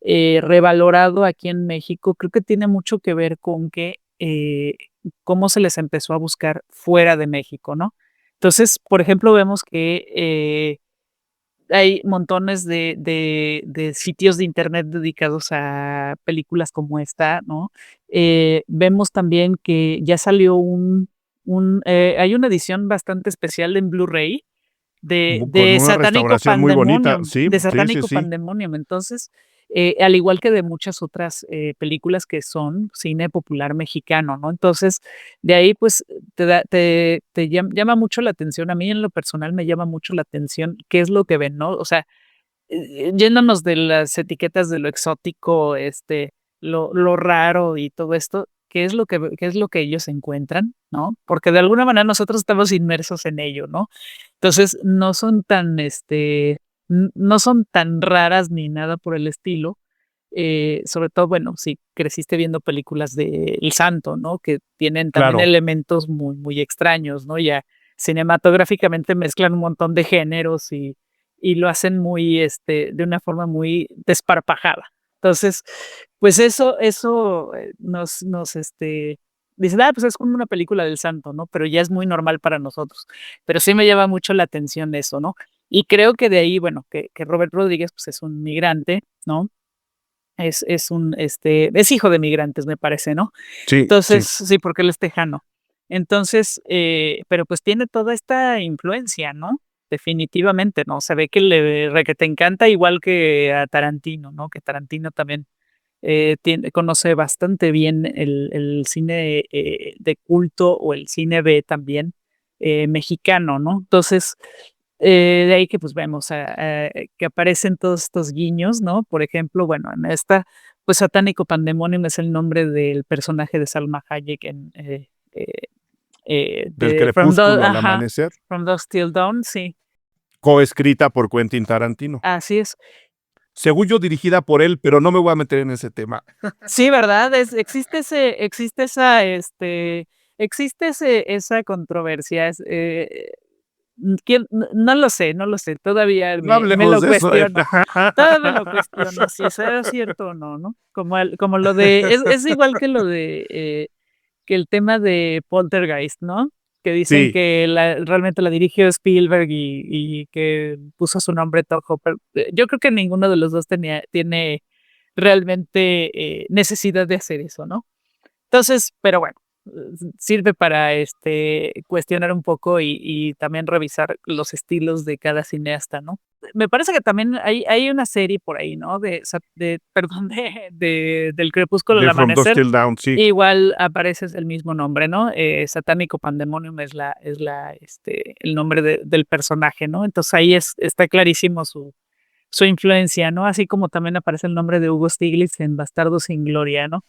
revalorado aquí en México, creo que tiene mucho que ver con que, cómo se les empezó a buscar fuera de México, ¿no? Entonces, por ejemplo, vemos que, hay montones de sitios de Internet dedicados a películas como esta, ¿no? Vemos también que ya salió hay una edición bastante especial en Blu-ray Con de una Satánico restauración muy bonita. Pandemonium, Sí, de sí, sí, Satánico sí. Pandemonium. Entonces, al igual que de muchas otras, películas que son cine popular mexicano, ¿no? Entonces, de ahí, pues, te llama mucho la atención. A mí, en lo personal, me llama mucho la atención qué es lo que ven, ¿no? O sea, yéndonos de las etiquetas de lo exótico, lo raro y todo esto, ¿qué es lo que ellos encuentran, no? Porque de alguna manera nosotros estamos inmersos en ello, ¿no? Entonces, no son tan raras ni nada por el estilo, sobre todo, bueno, si creciste viendo películas de El Santo, ¿no? Que tienen también Claro. elementos muy, muy extraños, ¿no? Ya cinematográficamente mezclan un montón de géneros y lo hacen muy, de una forma muy desparpajada. Entonces, pues eso dicen, pues es como una película del santo, ¿no? Pero ya es muy normal para nosotros. Pero sí me llama mucho la atención eso, ¿no? Y creo que de ahí, bueno, que Robert Rodríguez, pues es un migrante, ¿no? Es hijo de migrantes, me parece, ¿no? Sí, Entonces, sí. sí, porque él es tejano. Entonces, pero pues tiene toda esta influencia, ¿no? Definitivamente, ¿no? Se ve que le requete encanta igual que a Tarantino, ¿no? Que Tarantino también conoce bastante bien el cine de culto o el cine B también mexicano, ¿no? Entonces, de ahí que pues vemos que aparecen todos estos guiños, ¿no? Por ejemplo, bueno, en esta, pues Satánico Pandemonium es el nombre del personaje de Salma Hayek en Del de From crepúsculo al amanecer, From Dusk Till Dawn, sí, coescrita por Quentin Tarantino. así es. Según yo, dirigida por él, pero no me voy a meter en ese tema. Sí, ¿verdad? Esa controversia, no lo sé, no lo sé, todavía No me hablemos lo de eso. cuestiono, todavía me lo cuestiono, si será cierto o no, ¿no? Como lo de es igual que lo de, que el tema de Poltergeist, ¿no? Que dicen Sí, que realmente la dirigió Spielberg y que puso su nombre Tobe Hooper. Yo creo que ninguno de los 2 tiene realmente, necesidad de hacer eso, ¿no? Entonces, pero bueno, sirve para, cuestionar un poco y también revisar los estilos de cada cineasta, ¿no? Me parece que también hay una serie por ahí, ¿no? Perdón, del Crepúsculo al de From Dusk Amanecer, Till Dawn, sí. igual aparece el mismo nombre, ¿no? Satánico Pandemonium el nombre del personaje, ¿no? Entonces ahí está clarísimo su influencia, ¿no? Así como también aparece el nombre de Hugo Stiglitz en Bastardos sin Gloria, ¿no?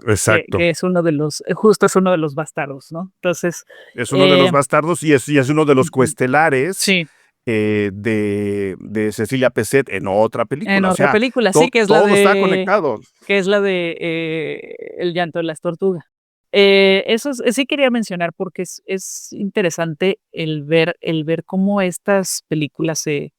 Exacto. Que es uno de los, justo es uno de los bastardos, ¿no? Entonces, Es uno de eh, los bastardos y es uno de los ujú, coestelares sí, de Cecilia Peset en otra en película. O otra sea, película, sí, todo está conectado. El llanto de las tortugas. Sí quería mencionar porque es interesante el ver cómo estas películas se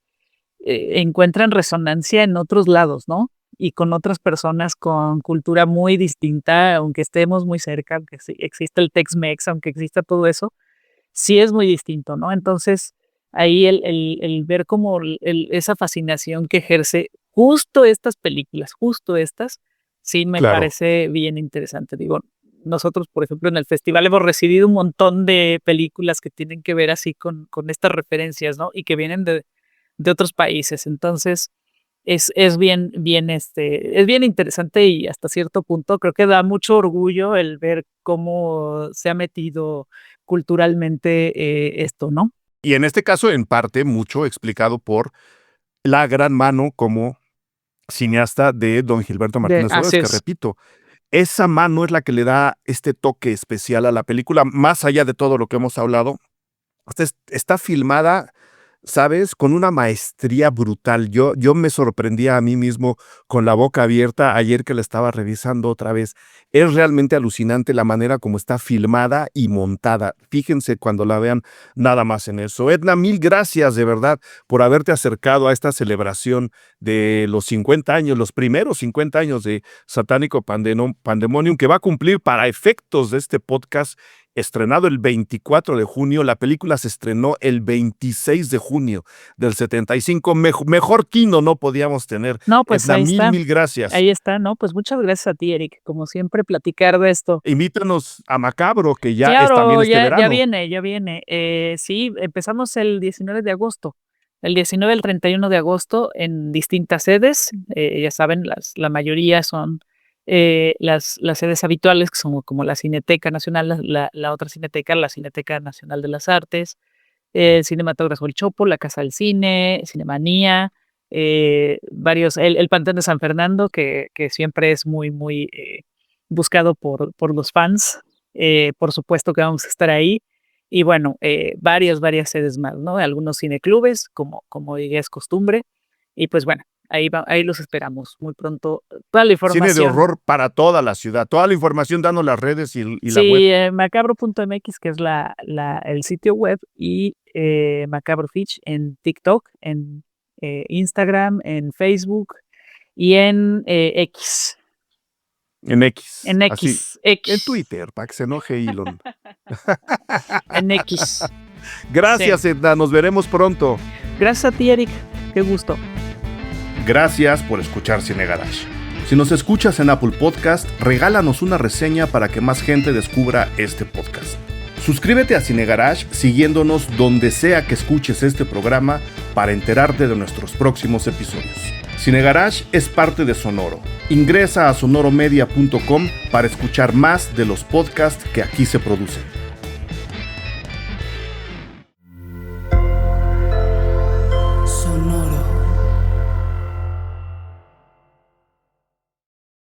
encuentran resonancia en otros lados, ¿no? Y con otras personas con cultura muy distinta, aunque estemos muy cerca, aunque sí exista el Tex-Mex, aunque exista todo eso, sí es muy distinto, ¿no? Entonces, ahí el ver como esa fascinación que ejerce justo estas, sí me Claro. parece bien interesante. Digo, nosotros, por ejemplo, en el festival hemos recibido un montón de películas que tienen que ver así con estas referencias, ¿no? Y que vienen de otros países. Entonces, es bien interesante y hasta cierto punto creo que da mucho orgullo el ver cómo se ha metido culturalmente, esto, ¿no? Y en este caso, en parte, mucho explicado por la gran mano como cineasta de don Gilberto Martínez Solís, Así que es. repito, esa mano es la que le da este toque especial a la película, más allá de todo lo que hemos hablado. Está filmada, ¿sabes? Con una maestría brutal. Yo me sorprendía a mí mismo con la boca abierta ayer que la estaba revisando otra vez. Es realmente alucinante la manera como está filmada y montada. Fíjense cuando la vean nada más en eso. Edna, mil gracias de verdad por haberte acercado a esta celebración de los 50 años, los primeros 50 años de Satánico Pandemonium, que va a cumplir para efectos de este podcast estrenado el 24 de junio, la película se estrenó el 26 de junio del 75. Mejor kino no podíamos tener. No, pues Edna, mil gracias. ahí está, ¿no? Pues muchas gracias a ti, Eric, como siempre platicar de esto. Invítanos a Macabro, que ya es también Claro, este ya verano. viene, ya viene. Sí, empezamos el 19 de agosto. El 19 al 31 de agosto en distintas sedes. Ya saben, la mayoría son las sedes habituales, que son como la Cineteca Nacional, la otra Cineteca, la Cineteca Nacional de las Artes, el Cinematógrafo El Chopo, la Casa del Cine, Cinemanía, el Pantón de San Fernando, que siempre es muy, muy buscado por los fans. Por supuesto que vamos a estar ahí. Y bueno, varias sedes más, ¿no? Algunos cineclubes, como ya es costumbre. Y pues bueno, ahí los esperamos muy pronto. Toda la Cine de información. horror para toda la ciudad. Toda la información danos las redes y la web. Sí, macabro.mx, que es el sitio web, y Macabro Fitch en TikTok, en Instagram, en Facebook y en X. En X. En X. En Twitter, para que se enoje Elon. En X. Gracias, Edna. Nos veremos pronto. Gracias a ti, Eric. Qué gusto. Gracias por escuchar Cine Garage. Si nos escuchas en Apple Podcast, regálanos una reseña para que más gente descubra este podcast. Suscríbete a Cine Garage siguiéndonos donde sea que escuches este programa para enterarte de nuestros próximos episodios. Cine Garage es parte de Sonoro. Ingresa a sonoromedia.com para escuchar más de los podcasts que aquí se producen.